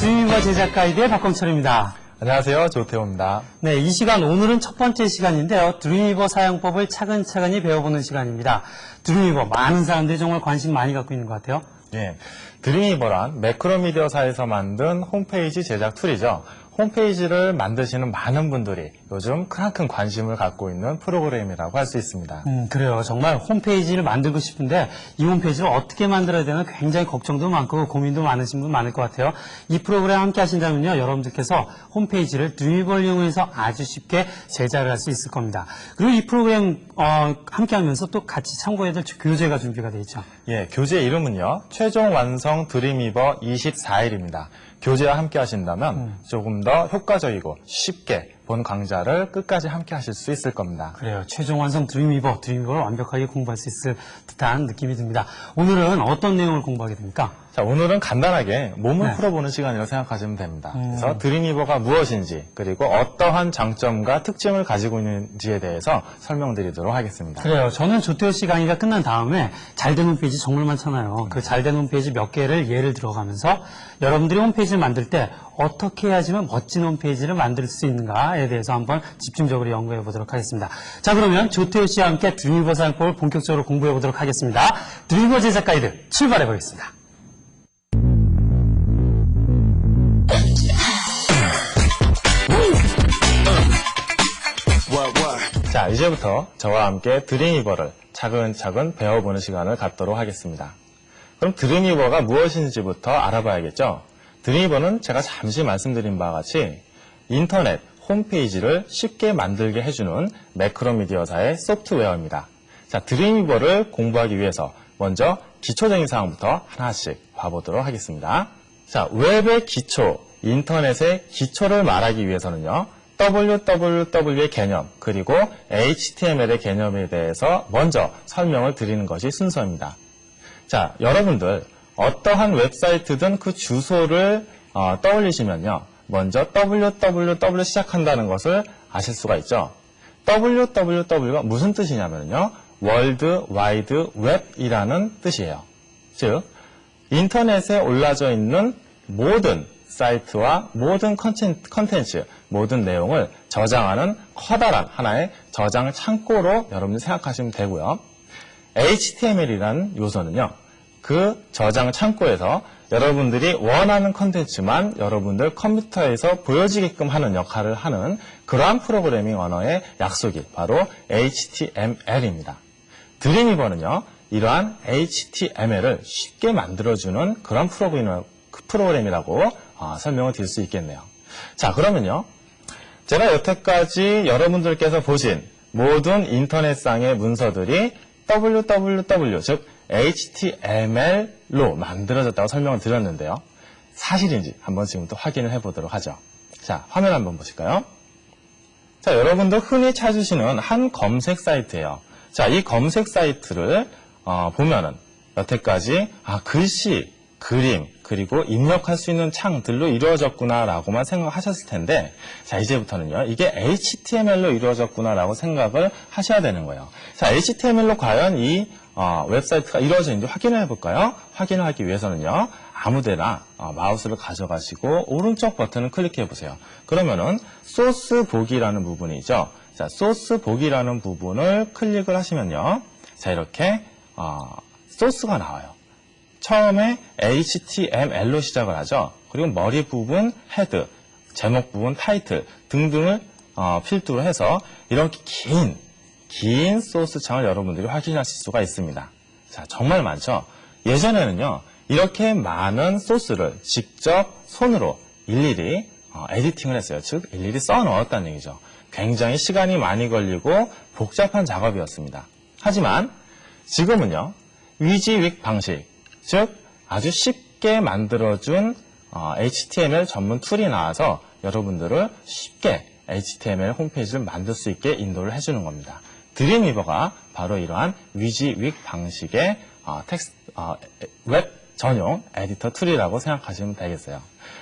드림위버 제작 가이드의 박광철입니다. 안녕하세요. 조태호입니다. 네, 이 시간 오늘은 첫 번째 시간인데요. 드림위버 사용법을 차근차근히 배워보는 시간입니다. 드림위버 많은 사람들이 정말 관심 많이 갖고 있는 것 같아요. 예, 드림위버란 매크로미디어사에서 만든 홈페이지 제작 툴이죠. 홈페이지를 만드시는 많은 분들이 요즘 크나큰 관심을 갖고 있는 프로그램이라고 할 수 있습니다. 그래요. 정말 홈페이지를 만들고 싶은데 이 홈페이지를 어떻게 만들어야 되나 굉장히 걱정도 많고 고민도 많으신 분 많을 것 같아요. 이 프로그램 함께 하신다면요. 여러분들께서 홈페이지를 드림위버를 이용해서 아주 쉽게 제작을 할 수 있을 겁니다. 그리고 이 프로그램 함께 하면서 또 같이 참고해야 될 교재가 준비가 되어 있죠. 예, 교재 이름은요. 최종 완성 드림위버 24일입니다. 교재와 함께 하신다면 조금 더 효과적이고 쉽게 본 강좌를 끝까지 함께 하실 수 있을 겁니다. 그래요. 최종 완성 드림위버를 완벽하게 공부할 수 있을 듯한 느낌이 듭니다. 오늘은 어떤 내용을 공부하게 됩니까? 자, 오늘은 간단하게 몸을 네. 풀어보는 시간이라고 생각하시면 됩니다. 그래서 드림위버가 무엇인지 그리고 어떠한 장점과 특징을 가지고 있는지에 대해서 설명드리도록 하겠습니다. 그래요. 저는 조태호 씨 강의가 끝난 다음에 잘된 홈페이지 정말 많잖아요. 그 잘된 홈페이지 몇 개를 예를 들어가면서 여러분들이 홈페이지를 만들 때 어떻게 해야지만 멋진 홈페이지를 만들 수 있는가에 대해서 한번 집중적으로 연구해 보도록 하겠습니다. 자, 그러면 조태호 씨와 함께 드림위버 사용법을 본격적으로 공부해 보도록 하겠습니다. 드림위버 제작 가이드 출발해 보겠습니다. 자, 이제부터 저와 함께 드림위버를 차근차근 배워보는 시간을 갖도록 하겠습니다. 그럼 드림위버가 무엇인지부터 알아봐야겠죠? 드림위버는 제가 잠시 말씀드린 바와 같이 인터넷 홈페이지를 쉽게 만들게 해주는 매크로미디어사의 소프트웨어입니다. 자, 드림위버를 공부하기 위해서 먼저 기초적인 사항부터 하나씩 봐보도록 하겠습니다. 자, 웹의 기초, 인터넷의 기초를 말하기 위해서는요. www의 개념 그리고 HTML의 개념에 대해서 먼저 설명을 드리는 것이 순서입니다. 자, 여러분들 어떠한 웹사이트든 그 주소를 떠올리시면요. 먼저 www 시작한다는 것을 아실 수가 있죠. www가 무슨 뜻이냐면요. 월드 와이드 웹이라는 뜻이에요. 즉, 인터넷에 올라져 있는 모든 사이트와 모든 컨텐츠, 모든 내용을 저장하는 커다란 하나의 저장 창고로 여러분들 생각하시면 되고요. HTML이라는 요소는요. 그 저장 창고에서 여러분들이 원하는 컨텐츠만 여러분들 컴퓨터에서 보여지게끔 하는 역할을 하는 그러한 프로그래밍 언어의 약속이 바로 HTML입니다. 드림위버는요. 이러한 HTML을 쉽게 만들어주는 그런 프로그램이라고 설명을 드릴 수 있겠네요. 자, 그러면요. 제가 여태까지 여러분들께서 보신 모든 인터넷상의 문서들이 www, 즉 HTML로 만들어졌다고 설명을 드렸는데요. 사실인지 한번 지금부터 확인을 해보도록 하죠. 자, 화면 한번 보실까요? 자, 여러분들 흔히 찾으시는 한 검색 사이트예요. 자, 이 검색 사이트를 보면은 여태까지 글씨, 그림, 그리고 입력할 수 있는 창들로 이루어졌구나라고만 생각하셨을 텐데, 자, 이제부터는요, 이게 HTML로 이루어졌구나라고 생각을 하셔야 되는 거예요. 자, HTML로 과연 이 웹사이트가 이루어졌는지 확인을 해볼까요? 확인을 하기 위해서는요, 아무데나 마우스를 가져가시고 오른쪽 버튼을 클릭해 보세요. 그러면은 소스 보기라는 부분이죠. 자, 소스 보기라는 부분을 클릭을 하시면요, 자, 이렇게 소스가 나와요. 처음에 HTML로 시작을 하죠. 그리고 머리 부분 헤드, 제목 부분 타이틀 등등을 필두로 해서 이렇게 긴 소스 창을 여러분들이 확인하실 수가 있습니다. 자, 정말 많죠? 예전에는요, 이렇게 많은 소스를 직접 손으로 일일이 에디팅을 했어요. 즉, 일일이 써 넣었다는 얘기죠. 굉장히 시간이 많이 걸리고 복잡한 작업이었습니다. 하지만 지금은요, 위지윅 방식, 즉 아주 쉽게 만들어준 HTML 전문 툴이 나와서 여러분들을 쉽게 HTML 홈페이지를 만들 수 있게 인도를 해주는 겁니다. 드림위버가 바로 이러한 위지윅 방식의 웹 전용 에디터 툴이라고 생각하시면 되겠어요.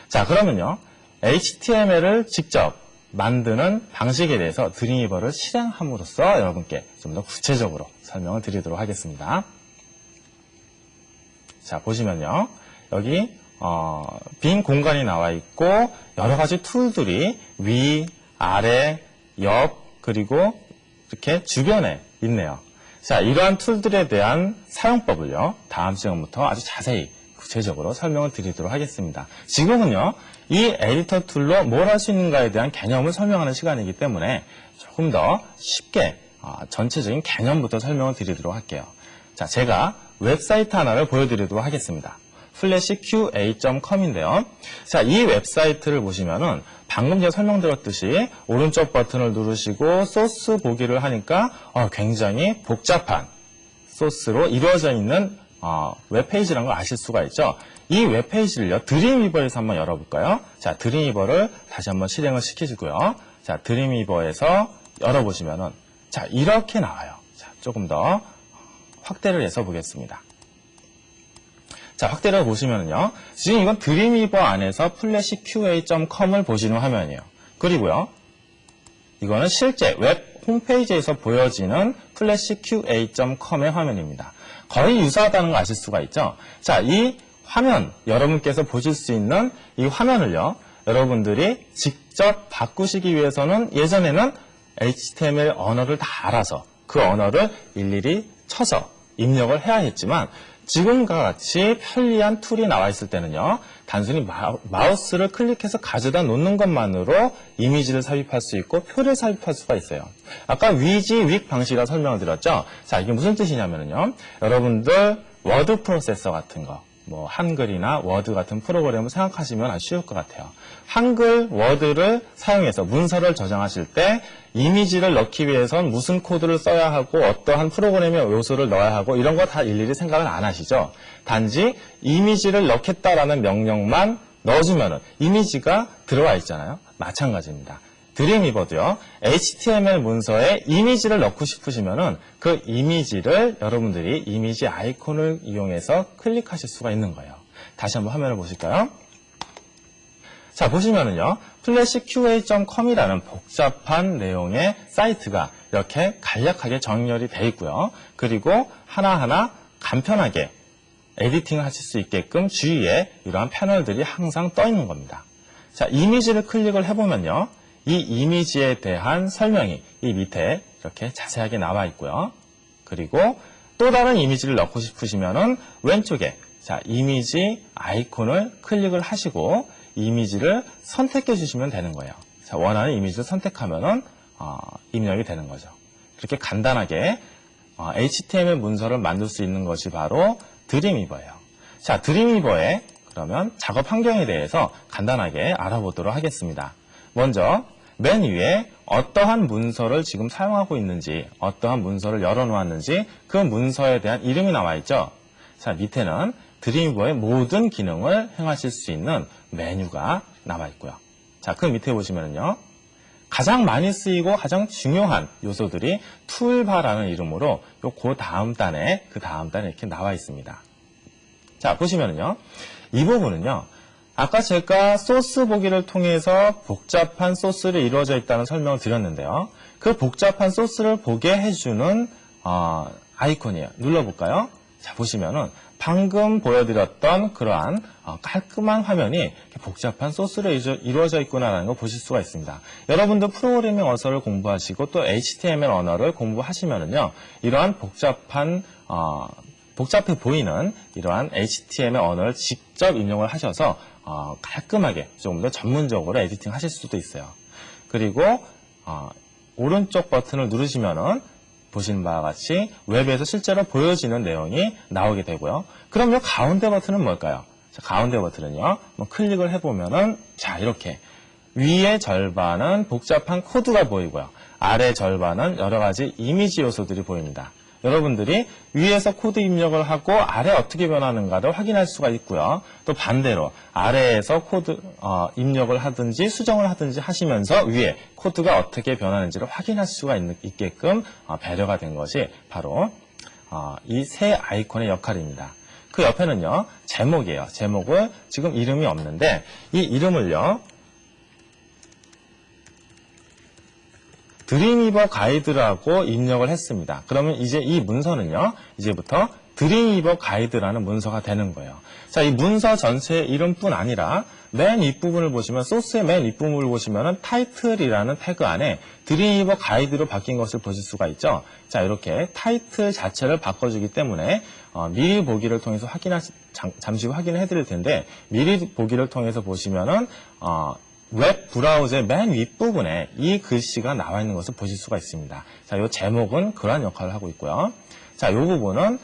자, 그러면요, HTML을 직접 만드는 방식에 대해서 드림위버를 실행함으로써 여러분께 좀 더 구체적으로 설명을 드리도록 하겠습니다. 자, 보시면요. 여기 빈 공간이 나와 있고 여러 가지 툴들이 위, 아래, 옆, 그리고 이렇게 주변에 있네요. 자, 이러한 툴들에 대한 사용법을요, 다음 시간부터 아주 자세히 구체적으로 설명을 드리도록 하겠습니다. 지금은요, 이 에디터 툴로 뭘 할 수 있는가에 대한 개념을 설명하는 시간이기 때문에 조금 더 쉽게 전체적인 개념부터 설명을 드리도록 할게요. 자, 제가 웹사이트 하나를 보여드리도록 하겠습니다. flashqa.com인데요. 자, 이 웹사이트를 보시면은 방금 제가 설명드렸듯이 오른쪽 버튼을 누르시고 소스 보기를 하니까 굉장히 복잡한 소스로 이루어져 있는 웹페이지라는 걸 아실 수가 있죠. 이 웹페이지를요, 드림위버에서 한번 열어볼까요? 자, 드림위버를 다시 한번 실행을 시켜주고요. 자, 드림위버에서 열어보시면은 자, 이렇게 나와요. 자, 조금 더 확대를 해서 보겠습니다. 자, 확대를 보시면은요, 지금 이건 드림위버 안에서 flashqa.com을 보시는 화면이에요. 그리고요, 이거는 실제 웹 홈페이지에서 보여지는 flashqa.com의 화면입니다. 거의 유사하다는 걸 아실 수가 있죠. 자, 이 화면, 여러분께서 보실 수 있는 이 화면을요, 여러분들이 직접 바꾸시기 위해서는 예전에는 HTML 언어를 다 알아서 그 언어를 일일이 쳐서 입력을 해야 했지만 지금과 같이 편리한 툴이 나와 있을 때는요, 단순히 마우스를 클릭해서 가져다 놓는 것만으로 이미지를 삽입할 수 있고 표를 삽입할 수가 있어요. 아까 위지, 윅 방식이라고 설명을 드렸죠. 자, 이게 무슨 뜻이냐면요, 여러분들 워드 프로세서 같은 거, 뭐 한글이나 워드 같은 프로그램을 생각하시면 아주 쉬울 것 같아요. 한글 워드를 사용해서 문서를 저장하실 때 이미지를 넣기 위해선 무슨 코드를 써야 하고 어떠한 프로그램의 요소를 넣어야 하고 이런 거 다 일일이 생각을 안 하시죠. 단지 이미지를 넣겠다라는 명령만 넣어주면 이미지가 들어와 있잖아요. 마찬가지입니다. 드림위버도요, HTML 문서에 이미지를 넣고 싶으시면은 그 이미지를 여러분들이 이미지 아이콘을 이용해서 클릭하실 수가 있는 거예요. 다시 한번 화면을 보실까요? 자, 보시면은요, flashqa.com이라는 복잡한 내용의 사이트가 이렇게 간략하게 정렬이 되어 있고요. 그리고 하나하나 간편하게 에디팅을 하실 수 있게끔 주위에 이러한 패널들이 항상 떠 있는 겁니다. 자, 이미지를 클릭을 해보면요, 이 이미지에 대한 설명이 이 밑에 이렇게 자세하게 나와 있고요. 그리고 또 다른 이미지를 넣고 싶으시면은 왼쪽에 자, 이미지 아이콘을 클릭을 하시고 이미지를 선택해 주시면 되는 거예요. 자, 원하는 이미지를 선택하면은 입력이 되는 거죠. 그렇게 간단하게 HTML 문서를 만들 수 있는 것이 바로 드림위버예요. 자, 드림위버의 그러면 작업 환경에 대해서 간단하게 알아보도록 하겠습니다. 먼저 맨 위에 어떠한 문서를 지금 사용하고 있는지, 어떠한 문서를 열어놓았는지 그 문서에 대한 이름이 나와 있죠. 자, 밑에는 드림위버의 모든 기능을 행하실 수 있는 메뉴가 나와 있고요. 자, 그 밑에 보시면요, 가장 많이 쓰이고 가장 중요한 요소들이 툴바라는 이름으로 그 다음 단에 이렇게 나와 있습니다. 자, 보시면요, 이 부분은요, 아까 제가 소스 보기를 통해서 복잡한 소스를 이루어져 있다는 설명을 드렸는데요. 그 복잡한 소스를 보게 해주는 아이콘이에요. 눌러볼까요? 자, 보시면은 방금 보여드렸던 그러한 깔끔한 화면이 복잡한 소스로 이루어져 있구나라는 걸 보실 수가 있습니다. 여러분들 프로그래밍 언어를 공부하시고 또 HTML 언어를 공부하시면은요, 이러한 복잡해 보이는 이러한 HTML 언어를 직접 입력을 하셔서 깔끔하게 조금 더 전문적으로 에디팅 하실 수도 있어요. 그리고 오른쪽 버튼을 누르시면은 보시는 바와 같이 웹에서 실제로 보여지는 내용이 나오게 되고요. 그럼 이 가운데 버튼은 뭘까요? 자, 가운데 버튼은요, 클릭을 해보면은 자, 이렇게 위의 절반은 복잡한 코드가 보이고요. 아래 절반은 여러 가지 이미지 요소들이 보입니다. 여러분들이 위에서 코드 입력을 하고 아래 어떻게 변하는가를 확인할 수가 있고요. 또 반대로 아래에서 코드 입력을 하든지 수정을 하든지 하시면서 위에 코드가 어떻게 변하는지를 확인할 수가 있게끔 배려가 된 것이 바로 이 새 아이콘의 역할입니다. 그 옆에는요, 제목이에요. 제목을 지금 이름이 없는데 이 이름을요, 드림위버 가이드라고 입력을 했습니다. 그러면 이제 이 문서는요, 이제부터 드림위버 가이드라는 문서가 되는 거예요. 자, 이 문서 전체의 이름뿐 아니라 맨 윗부분을 보시면, 소스의 맨 윗부분을 보시면은 타이틀이라는 태그 안에 드림위버 가이드로 바뀐 것을 보실 수가 있죠. 자, 이렇게 타이틀 자체를 바꿔주기 때문에 미리 보기를 통해서 잠시 후 확인을 해드릴 텐데, 미리 보기를 통해서 보시면은 웹 브라우저의 맨 윗부분에 이 글씨가 나와 있는 것을 보실 수가 있습니다. 자, 이 제목은 그러한 역할을 하고 있고요. 자, 이 부분은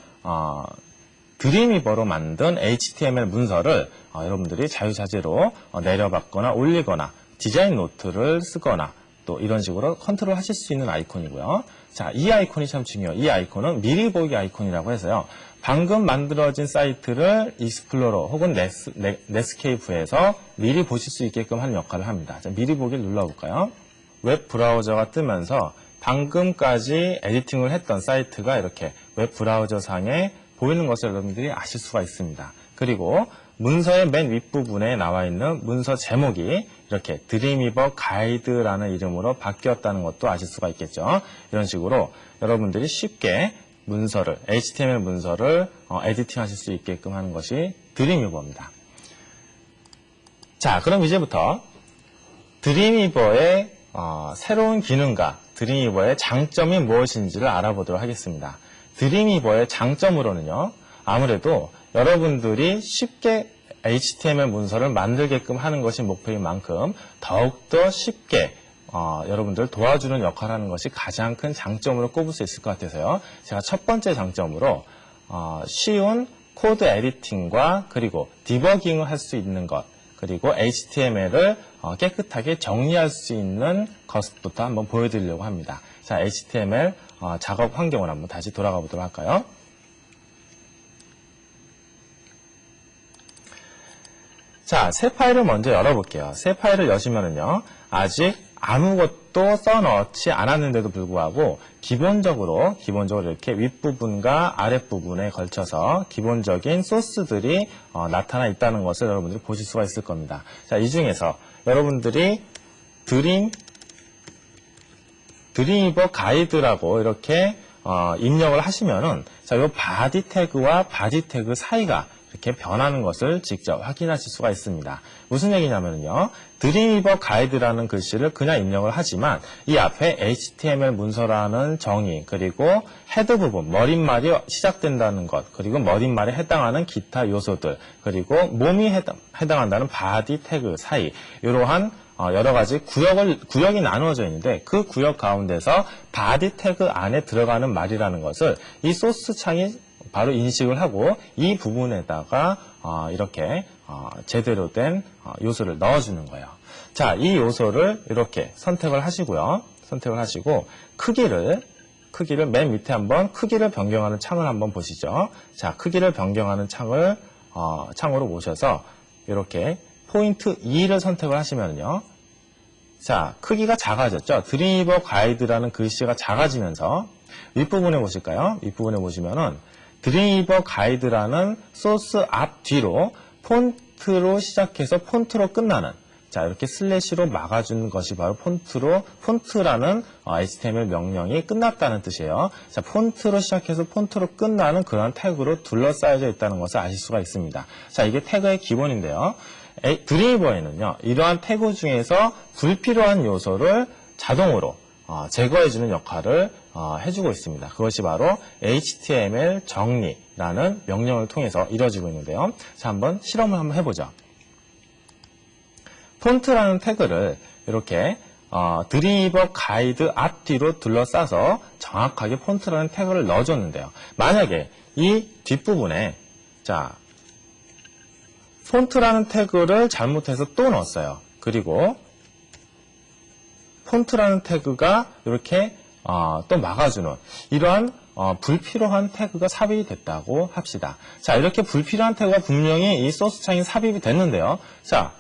드림위버로 만든 HTML 문서를 여러분들이 자유자재로 내려받거나 올리거나 디자인 노트를 쓰거나 또 이런 식으로 컨트롤 하실 수 있는 아이콘이고요. 자, 이 아이콘이 참 중요해요. 이 아이콘은 미리 보기 아이콘이라고 해서요. 방금 만들어진 사이트를 익스플로러 혹은 넷스케이프에서 미리 보실 수 있게끔 하는 역할을 합니다. 자, 미리 보기를 눌러볼까요? 웹 브라우저가 뜨면서 방금까지 에디팅을 했던 사이트가 이렇게 웹 브라우저 상에 보이는 것을 여러분들이 아실 수가 있습니다. 그리고 문서의 맨 윗부분에 나와 있는 문서 제목이 이렇게 드림위버 가이드라는 이름으로 바뀌었다는 것도 아실 수가 있겠죠. 이런 식으로 여러분들이 쉽게 문서를, HTML 문서를 에디팅 하실 수 있게끔 하는 것이 드림위버입니다. 자, 그럼 이제부터 드림위버의 새로운 기능과 드림위버의 장점이 무엇인지를 알아보도록 하겠습니다. 드림위버의 장점으로는요, 아무래도 여러분들이 쉽게 HTML 문서를 만들게끔 하는 것이 목표인 만큼 더욱더 쉽게 여러분들을 도와주는 역할을 하는 것이 가장 큰 장점으로 꼽을 수 있을 것 같아서요. 제가 첫 번째 장점으로 쉬운 코드 에디팅과 그리고 디버깅을 할 수 있는 것, 그리고 HTML을 깨끗하게 정리할 수 있는 것부터 한번 보여드리려고 합니다. 자, HTML 작업 환경을 한번 다시 돌아가 보도록 할까요? 자, 새 파일을 먼저 열어볼게요. 새 파일을 여시면은요, 아직 아무것도 써넣지 않았는데도 불구하고 기본적으로 이렇게 윗부분과 아랫부분에 걸쳐서 기본적인 소스들이 나타나 있다는 것을 여러분들이 보실 수가 있을 겁니다. 자, 이 중에서 여러분들이 드림위버 가이드라고 이렇게 입력을 하시면은, 자, 이 바디 태그와 바디 태그 사이가 이렇게 변하는 것을 직접 확인하실 수가 있습니다. 무슨 얘기냐면요, 드림위버 가이드라는 글씨를 그냥 입력을 하지만 이 앞에 HTML 문서라는 정의, 그리고 헤드 부분, 머릿말이 시작된다는 것, 그리고 머릿말에 해당하는 기타 요소들, 그리고 몸이 해당한다는 바디 태그 사이, 이러한 여러 가지 구역이 나누어져 있는데, 그 구역 가운데서 바디 태그 안에 들어가는 말이라는 것을 이 소스 창이 바로 인식을 하고 이 부분에다가 이렇게 제대로 된 요소를 넣어주는 거예요. 자, 이 요소를 이렇게 선택을 하시고요. 선택을 하시고 크기를 맨 밑에 한번 크기를 변경하는 창을 한번 보시죠. 자, 크기를 변경하는 창으로 오셔서 이렇게 포인트 2를 선택을 하시면요. 자, 크기가 작아졌죠. 드림위버 가이드라는 글씨가 작아지면서 윗부분에 보실까요? 윗부분에 보시면은 드림위버 가이드라는 소스 앞뒤로 폰트로 시작해서 폰트로 끝나는, 자, 이렇게 슬래시로 막아주는 것이 바로 폰트라는 HTML 명령이 끝났다는 뜻이에요. 자, 폰트로 시작해서 폰트로 끝나는 그런 태그로 둘러싸여져 있다는 것을 아실 수가 있습니다. 자, 이게 태그의 기본인데요. 드림위버에는요, 이러한 태그 중에서 불필요한 요소를 자동으로 제거해주는 역할을 해주고 있습니다. 그것이 바로 HTML 정리라는 명령을 통해서 이루어지고 있는데요. 자, 한번 실험을 한번 해보죠. 폰트라는 태그를 이렇게 드림위버 가이드 앞뒤로 둘러싸서 정확하게 폰트라는 태그를 넣어줬는데요. 만약에 이 뒷부분에, 자, 폰트라는 태그를 잘못해서 또 넣었어요. 그리고 폰트라는 태그가 이렇게 또 막아주는 이러한 불필요한 태그가 삽입이 됐다고 합시다. 자, 이렇게 불필요한 태그가 분명히 이 소스창에 삽입이 됐는데요. 자,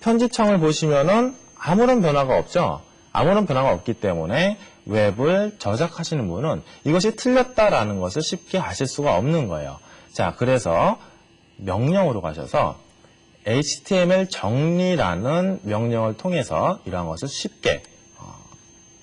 편집창을 보시면은 아무런 변화가 없죠. 아무런 변화가 없기 때문에 웹을 저작하시는 분은 이것이 틀렸다라는 것을 쉽게 아실 수가 없는 거예요. 자, 그래서 명령으로 가셔서 HTML 정리라는 명령을 통해서 이러한 것을 쉽게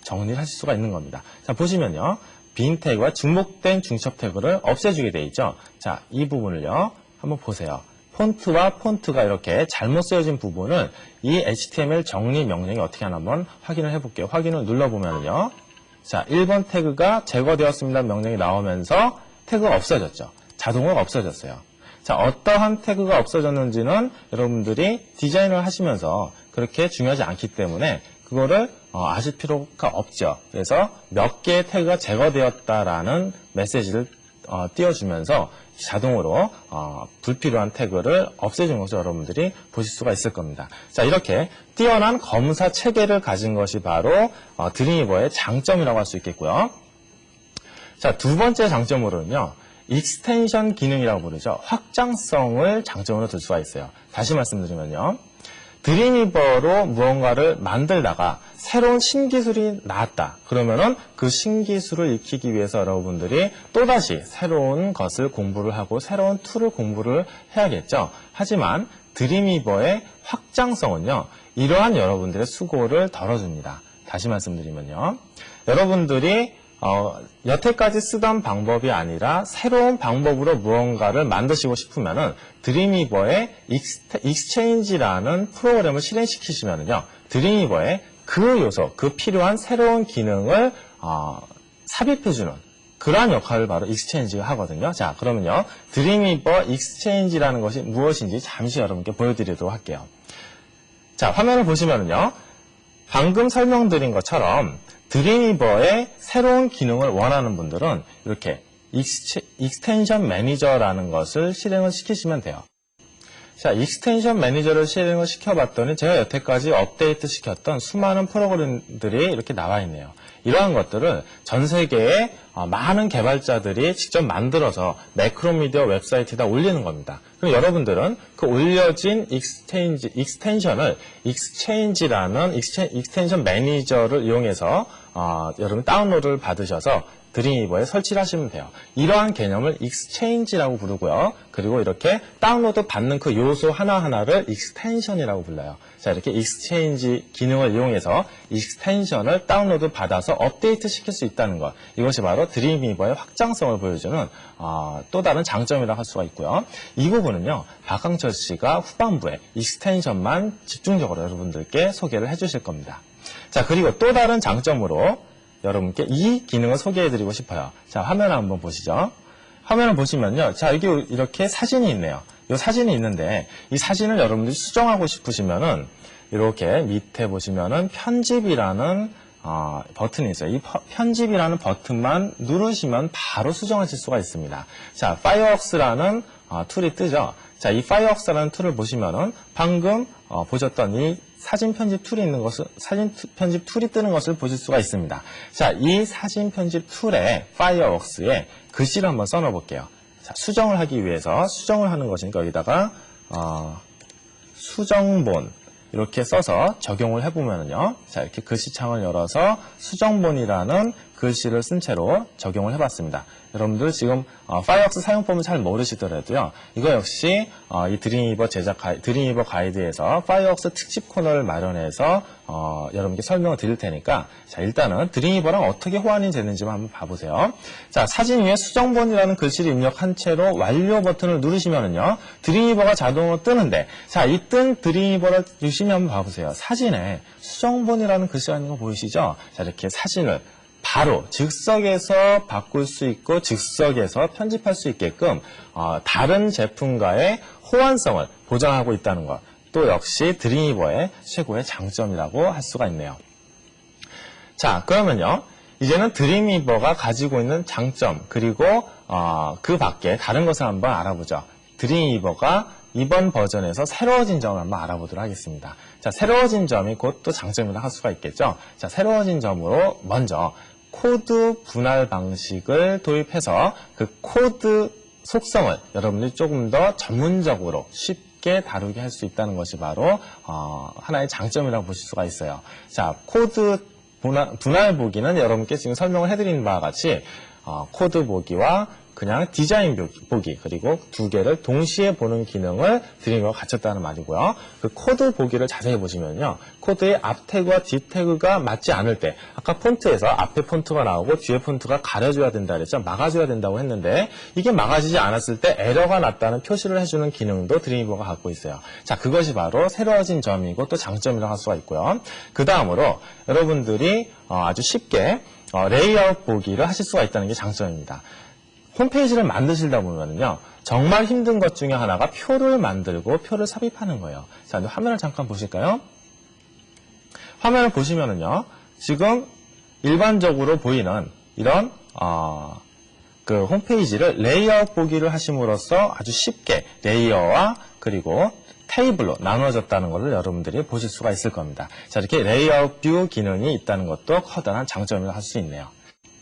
정리를 하실 수가 있는 겁니다. 자, 보시면요. 빈 태그와 중복된 중첩 태그를 없애주게 돼 있죠. 자, 이 부분을요. 한번 보세요. 폰트와 폰트가 이렇게 잘못 쓰여진 부분을 이 HTML 정리 명령이 어떻게 하나 한번 확인을 해볼게요. 확인을 눌러보면요. 자, 1번 태그가 제거되었습니다 명령이 나오면서 태그가 없어졌죠. 자동으로 없어졌어요. 자, 어떠한 태그가 없어졌는지는 여러분들이 디자인을 하시면서 그렇게 중요하지 않기 때문에 그거를 아실 필요가 없죠. 그래서 몇 개의 태그가 제거되었다라는 메시지를 띄워주면서 자동으로 불필요한 태그를 없애준 것을 여러분들이 보실 수가 있을 겁니다. 자, 이렇게 뛰어난 검사 체계를 가진 것이 바로 드림위버의 장점이라고 할 수 있겠고요. 자, 두 번째 장점으로는요. 익스텐션 기능이라고 부르죠. 확장성을 장점으로 들 수가 있어요. 다시 말씀드리면요. 드림위버로 무언가를 만들다가 새로운 신기술이 나왔다. 그러면은 그 신기술을 익히기 위해서 여러분들이 또다시 새로운 것을 공부를 하고 새로운 툴을 공부를 해야겠죠. 하지만 드림위버의 확장성은요. 이러한 여러분들의 수고를 덜어줍니다. 다시 말씀드리면요. 여러분들이 여태까지 쓰던 방법이 아니라 새로운 방법으로 무언가를 만드시고 싶으면은 드림위버의 익스체인지라는 프로그램을 실행시키시면은요, 드림위버의 그 요소, 그 필요한 새로운 기능을 삽입해주는 그러한 역할을 바로 익스체인지가 하거든요. 자, 그러면요, 드림위버 익스체인지라는 것이 무엇인지 잠시 여러분께 보여드리도록 할게요. 자, 화면을 보시면은요, 방금 설명드린 것처럼 드림위버의 새로운 기능을 원하는 분들은 이렇게 익스텐션 매니저라는 것을 실행을 시키시면 돼요. 자, 익스텐션 매니저를 실행을 시켜봤더니 제가 여태까지 업데이트 시켰던 수많은 프로그램들이 이렇게 나와 있네요. 이러한 것들을 전 세계의 많은 개발자들이 직접 만들어서 매크로미디어 웹사이트에다 올리는 겁니다. 그럼 여러분들은 그 올려진 익스텐션을 익스체인지라는 익스텐션 매니저를 이용해서 여러분 다운로드를 받으셔서 드림위버에 설치를 하시면 돼요. 이러한 개념을 익스체인지라고 부르고요. 그리고 이렇게 다운로드 받는 그 요소 하나하나를 익스텐션이라고 불러요. 자, 이렇게 익스체인지 기능을 이용해서 익스텐션을 다운로드 받아서 업데이트 시킬 수 있다는 것. 이것이 바로 드림위버의 확장성을 보여주는 또 다른 장점이라고 할 수가 있고요. 이 부분은요, 박강철 씨가 후반부에 익스텐션만 집중적으로 여러분들께 소개를 해주실 겁니다. 자, 그리고 또 다른 장점으로 여러분께 이 기능을 소개해드리고 싶어요. 자, 화면을 한번 보시죠. 화면을 보시면요. 자, 여기 이렇게 사진이 있네요. 이 사진이 있는데 이 사진을 여러분들이 수정하고 싶으시면은 이렇게 밑에 보시면은 편집이라는 버튼이 있어요. 이 편집이라는 버튼만 누르시면 바로 수정하실 수가 있습니다. 자, 파이어웍스라는 툴이 뜨죠. 자, 이 파이어웍스라는 툴을 보시면은 방금 보셨던 이 사진 편집 툴이 있는 것을, 사진 편집 툴이 뜨는 것을 보실 수가 있습니다. 자, 이 사진 편집 툴에, 파이어웍스에 글씨를 한번 써놓을게요. 자, 수정을 하기 위해서 수정을 하는 것이니까 여기다가, 수정본, 이렇게 써서 적용을 해보면은요. 자, 이렇게 글씨창을 열어서 수정본이라는 글씨를 쓴 채로 적용을 해봤습니다. 여러분들 지금 파이어웍스 사용법은 잘 모르시더라도요. 이거 역시 이 드림위버 드림위버 가이드에서 파이어웍스 특집 코너를 마련해서 여러분께 설명을 드릴 테니까 자, 일단은 드림위버랑 어떻게 호환이 되는지만 한번 봐보세요. 자, 사진 위에 수정본이라는 글씨를 입력한 채로 완료 버튼을 누르시면은요. 드림위버가 자동으로 뜨는데 자, 이 뜬 드림위버를 유심히 한번 봐보세요. 사진에 수정본이라는 글씨가 있는 거 보이시죠? 자, 이렇게 사진을 바로 즉석에서 바꿀 수 있고 즉석에서 편집할 수 있게끔 다른 제품과의 호환성을 보장하고 있다는 것. 또 역시 드림위버의 최고의 장점이라고 할 수가 있네요. 자, 그러면요. 이제는 드림위버가 가지고 있는 장점 그리고 그 밖에 다른 것을 한번 알아보죠. 드림위버가 이번 버전에서 새로워진 점을 한번 알아보도록 하겠습니다. 자, 새로워진 점이 곧 또 장점이라 할 수가 있겠죠. 자, 새로워진 점으로 먼저 코드 분할 방식을 도입해서 그 코드 속성을 여러분들이 조금 더 전문적으로 쉽게 다루게 할 수 있다는 것이 바로 하나의 장점이라고 보실 수가 있어요. 자, 코드 분할 보기는 여러분께 지금 설명을 해드린 바와 같이 코드 보기와 그냥 디자인 보기 그리고 두 개를 동시에 보는 기능을 드림이버가 갖췄다는 말이고요. 그 코드 보기를 자세히 보시면요. 코드의 앞 태그와 뒤 태그가 맞지 않을 때 아까 폰트에서 앞에 폰트가 나오고 뒤에 폰트가 가려줘야 된다 그랬죠. 막아줘야 된다고 했는데 이게 막아지지 않았을 때 에러가 났다는 표시를 해주는 기능도 드림이버가 갖고 있어요. 자, 그것이 바로 새로워진 점이고 또 장점이라고 할 수가 있고요. 그 다음으로 여러분들이 아주 쉽게 레이아웃 보기를 하실 수가 있다는 게 장점입니다. 홈페이지를 만드시다 보면요. 정말 힘든 것 중에 하나가 표를 만들고 표를 삽입하는 거예요. 자, 화면을 잠깐 보실까요? 화면을 보시면은요. 지금 일반적으로 보이는 이런 그 홈페이지를 레이아웃 보기를 하심으로써 아주 쉽게 레이어와 그리고 테이블로 나누어졌다는 것을 여러분들이 보실 수가 있을 겁니다. 자, 이렇게 레이아웃 뷰 기능이 있다는 것도 커다란 장점이라고 할 수 있네요.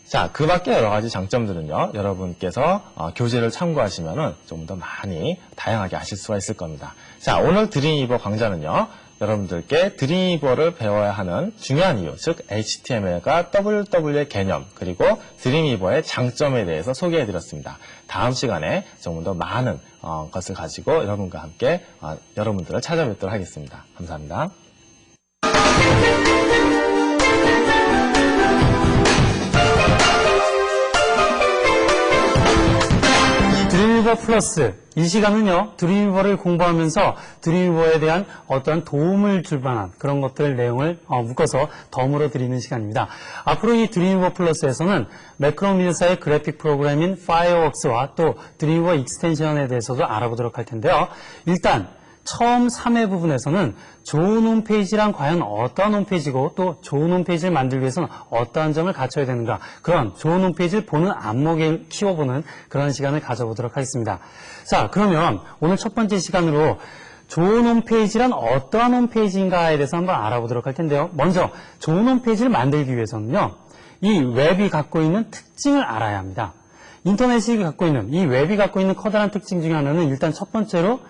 자, 그 밖에 여러 가지 장점들은요, 여러분께서 교재를 참고하시면은 좀 더 많이 다양하게 아실 수가 있을 겁니다. 자, 오늘 드림이버 강좌는요, 여러분들께 드림이버를 배워야 하는 중요한 이유, 즉 HTML과 WW의 개념, 그리고 드림이버의 장점에 대해서 소개해드렸습니다. 다음 시간에 조금 더 많은 것을 가지고 여러분과 함께 여러분들을 찾아뵙도록 하겠습니다. 감사합니다. 드림위버 플러스, 이 시간은요, 드림위버를 공부하면서 드림위버에 대한 어떤 도움을 줄 만한 그런 것들 내용을 묶어서 덤으로 드리는 시간입니다. 앞으로 이 드림위버 플러스에서는 매크로미디어사의 그래픽 프로그램인 파이어웍스와 또 드림위버 익스텐션에 대해서도 알아보도록 할 텐데요. 일단 처음 3회 부분에서는 좋은 홈페이지란 과연 어떤 홈페이지고 또 좋은 홈페이지를 만들기 위해서는 어떠한 점을 갖춰야 되는가, 그런 좋은 홈페이지를 보는 안목을 키워보는 그런 시간을 가져보도록 하겠습니다. 자, 그러면 오늘 첫 번째 시간으로 좋은 홈페이지란 어떠한 홈페이지인가에 대해서 한번 알아보도록 할 텐데요. 먼저 좋은 홈페이지를 만들기 위해서는요, 이 웹이 갖고 있는 특징을 알아야 합니다. 인터넷이 갖고 있는, 이 웹이 갖고 있는 커다란 특징 중에 하나는 일단 첫 번째로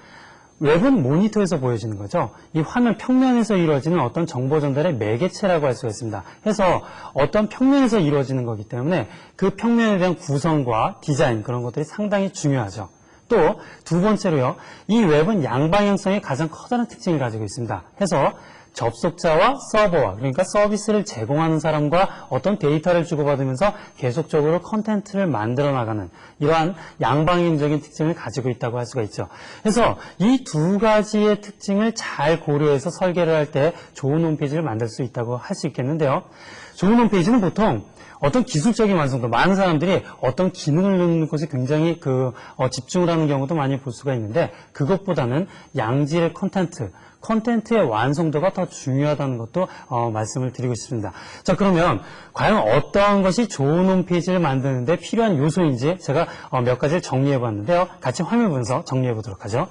웹은 모니터에서 보여지는 거죠. 이 화면 평면에서 이루어지는 어떤 정보 전달의 매개체라고 할 수가 있습니다. 해서 어떤 평면에서 이루어지는 거기 때문에 그 평면에 대한 구성과 디자인, 그런 것들이 상당히 중요하죠. 또 두 번째로요, 이 웹은 양방향성의 가장 커다란 특징을 가지고 있습니다. 해서 접속자와 서버와, 그러니까 서비스를 제공하는 사람과 어떤 데이터를 주고받으면서 계속적으로 컨텐츠를 만들어 나가는 이러한 양방향적인 특징을 가지고 있다고 할 수가 있죠. 그래서 이 두 가지의 특징을 잘 고려해서 설계를 할 때 좋은 홈페이지를 만들 수 있다고 할 수 있겠는데요. 좋은 홈페이지는 보통 어떤 기술적인 완성도, 많은 사람들이 어떤 기능을 넣는 것에 굉장히 집중을 하는 경우도 많이 볼 수가 있는데, 그것보다는 양질의 컨텐츠의 완성도가 더 중요하다는 것도 말씀을 드리고 싶습니다. 자, 그러면 과연 어떠한 것이 좋은 홈페이지를 만드는데 필요한 요소인지 제가 몇 가지를 정리해 봤는데요. 같이 화면 보면서 정리해 보도록 하죠.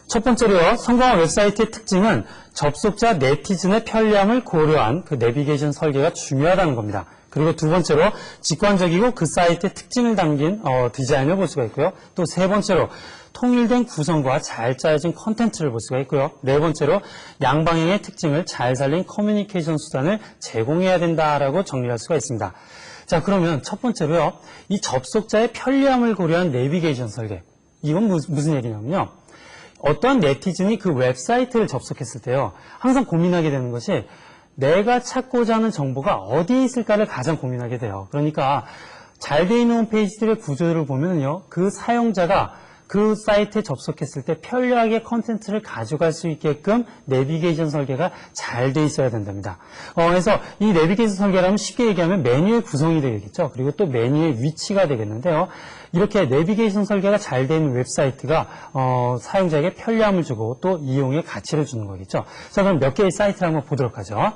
첫 번째로요, 성공한 웹사이트의 특징은 접속자 네티즌의 편리함을 고려한 그 내비게이션 설계가 중요하다는 겁니다. 그리고 두 번째로 직관적이고 그 사이트의 특징을 담긴 디자인을 볼 수가 있고요. 또 세 번째로 통일된 구성과 잘 짜여진 컨텐츠를 볼 수가 있고요. 네 번째로 양방향의 특징을 잘 살린 커뮤니케이션 수단을 제공해야 된다라고 정리할 수가 있습니다. 자, 그러면 첫 번째로요, 이 접속자의 편리함을 고려한 내비게이션 설계. 이건 무슨 얘기냐면요, 어떠한 네티즌이 그 웹사이트를 접속했을 때요, 항상 고민하게 되는 것이 내가 찾고자 하는 정보가 어디에 있을까를 가장 고민하게 돼요. 그러니까 잘 돼 있는 홈페이지들의 구조를 보면요, 그 사용자가 그 사이트에 접속했을 때 편리하게 컨텐츠를 가져갈 수 있게끔 내비게이션 설계가 잘 돼 있어야 된답니다. 그래서 이 내비게이션 설계라면 쉽게 얘기하면 메뉴의 구성이 되겠죠. 그리고 또 메뉴의 위치가 되겠는데요. 이렇게 내비게이션 설계가 잘 돼 있는 웹사이트가 사용자에게 편리함을 주고 또 이용의 가치를 주는 거겠죠. 자, 그럼 몇 개의 사이트를 한번 보도록 하죠.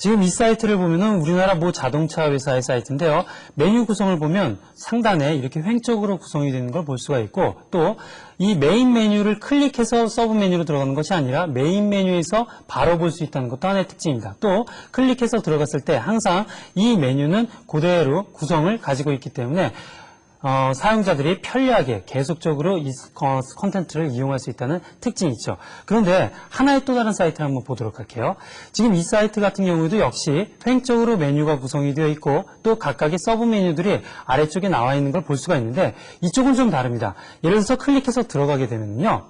지금 이 사이트를 보면은 우리나라 모 자동차 회사의 사이트인데요. 메뉴 구성을 보면 상단에 이렇게 횡적으로 구성이 되는 걸 볼 수가 있고, 또 이 메인 메뉴를 클릭해서 서브 메뉴로 들어가는 것이 아니라 메인 메뉴에서 바로 볼 수 있다는 것도 하나의 특징입니다. 또 클릭해서 들어갔을 때 항상 이 메뉴는 그대로 구성을 가지고 있기 때문에 사용자들이 편리하게 계속적으로 이 콘텐츠를 이용할 수 있다는 특징이 있죠. 그런데 하나의 또 다른 사이트를 한번 보도록 할게요. 지금 이 사이트 같은 경우에도 역시 횡적으로 메뉴가 구성이 되어 있고 또 각각의 서브 메뉴들이 아래쪽에 나와 있는 걸 볼 수가 있는데 이쪽은 좀 다릅니다. 예를 들어서 클릭해서 들어가게 되면요.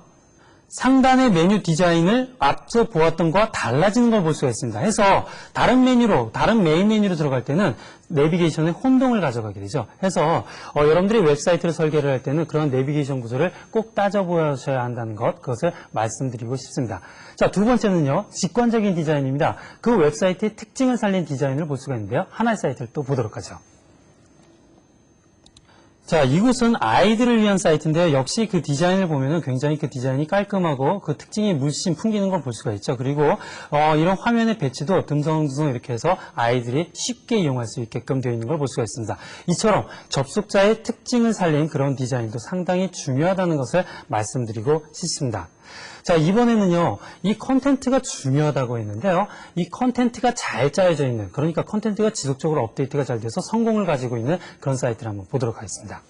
상단의 메뉴 디자인을 앞서 보았던 것과 달라지는 걸 볼 수가 있습니다. 해서 다른 메인 메뉴로 들어갈 때는 내비게이션의 혼동을 가져가게 되죠. 해서 여러분들이 웹사이트를 설계를 할 때는 그런 내비게이션 구조를 꼭 따져보셔야 한다는 그것을 말씀드리고 싶습니다. 자, 두 번째는요. 직관적인 디자인입니다. 그 웹사이트의 특징을 살린 디자인을 볼 수가 있는데요. 하나의 사이트를 또 보도록 하죠. 자, 이곳은 아이들을 위한 사이트인데요. 역시 그 디자인을 보면은 굉장히 그 디자인이 깔끔하고 그 특징이 물씬 풍기는 걸 볼 수가 있죠. 그리고 이런 화면의 배치도 듬성듬성 이렇게 해서 아이들이 쉽게 이용할 수 있게끔 되어 있는 걸 볼 수가 있습니다. 이처럼 접속자의 특징을 살린 그런 디자인도 상당히 중요하다는 것을 말씀드리고 싶습니다. 자, 이번에는요, 이 콘텐츠가 중요하다고 했는데요. 이 콘텐츠가 잘 짜여져 있는, 그러니까 콘텐츠가 지속적으로 업데이트가 잘 돼서 성공을 가지고 있는 그런 사이트를 한번 보도록 하겠습니다.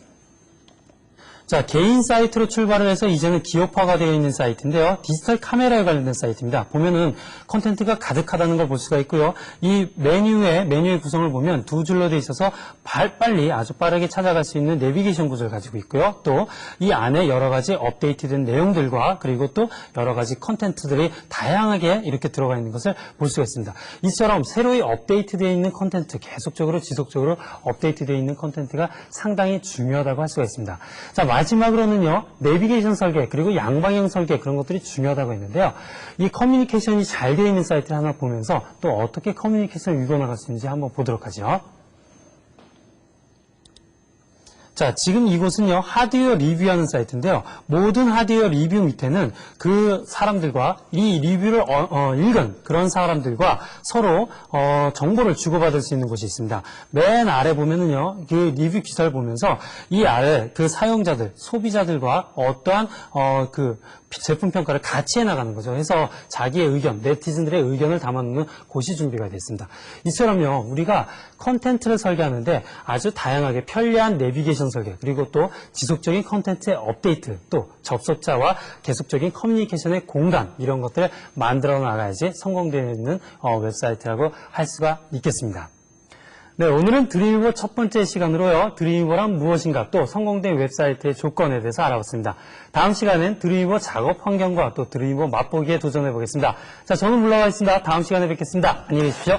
자, 개인 사이트로 출발을 해서 이제는 기업화가 되어 있는 사이트인데요. 디지털 카메라에 관련된 사이트입니다. 보면은 콘텐츠가 가득하다는 걸 볼 수가 있고요. 이 메뉴의 구성을 보면 두 줄로 되어 있어서 빨리 아주 빠르게 찾아갈 수 있는 내비게이션 구조를 가지고 있고요. 또 이 안에 여러 가지 업데이트된 내용들과 그리고 또 여러 가지 콘텐츠들이 다양하게 이렇게 들어가 있는 것을 볼 수가 있습니다. 이처럼 새로이 업데이트되어 있는 콘텐츠, 계속적으로 지속적으로 업데이트되어 있는 콘텐츠가 상당히 중요하다고 할 수가 있습니다. 자, 마지막으로는요, 내비게이션 설계, 그리고 양방향 설계, 그런 것들이 중요하다고 했는데요. 이 커뮤니케이션이 잘 되어 있는 사이트를 하나 보면서 또 어떻게 커뮤니케이션을 이뤄나갈 수 있는지 한번 보도록 하죠. 자, 지금 이곳은요, 하드웨어 리뷰하는 사이트인데요. 모든 하드웨어 리뷰 밑에는 그 사람들과 이 리뷰를 읽은 그런 사람들과 서로 정보를 주고받을 수 있는 곳이 있습니다. 맨 아래 보면은요, 그 리뷰 기사를 보면서 이 아래 그 사용자들, 소비자들과 어떠한 그 제품 평가를 같이 해나가는 거죠. 그래서 자기의 의견, 네티즌들의 의견을 담아놓는 곳이 준비가 됐습니다. 이처럼요, 우리가 컨텐츠를 설계하는데 아주 다양하게 편리한 내비게이션 설계, 그리고 또 지속적인 컨텐츠의 업데이트, 또 접속자와 계속적인 커뮤니케이션의 공간, 이런 것들을 만들어 나가야지 성공되는 웹사이트라고 할 수가 있겠습니다. 네, 오늘은 드림이버 첫 번째 시간으로요, 드림이버란 무엇인가, 또 성공된 웹사이트의 조건에 대해서 알아봤습니다. 다음 시간엔 드림이버 작업 환경과 또 드림이버 맛보기에 도전해 보겠습니다. 자, 저는 물러가겠습니다. 다음 시간에 뵙겠습니다. 안녕히 계십시오.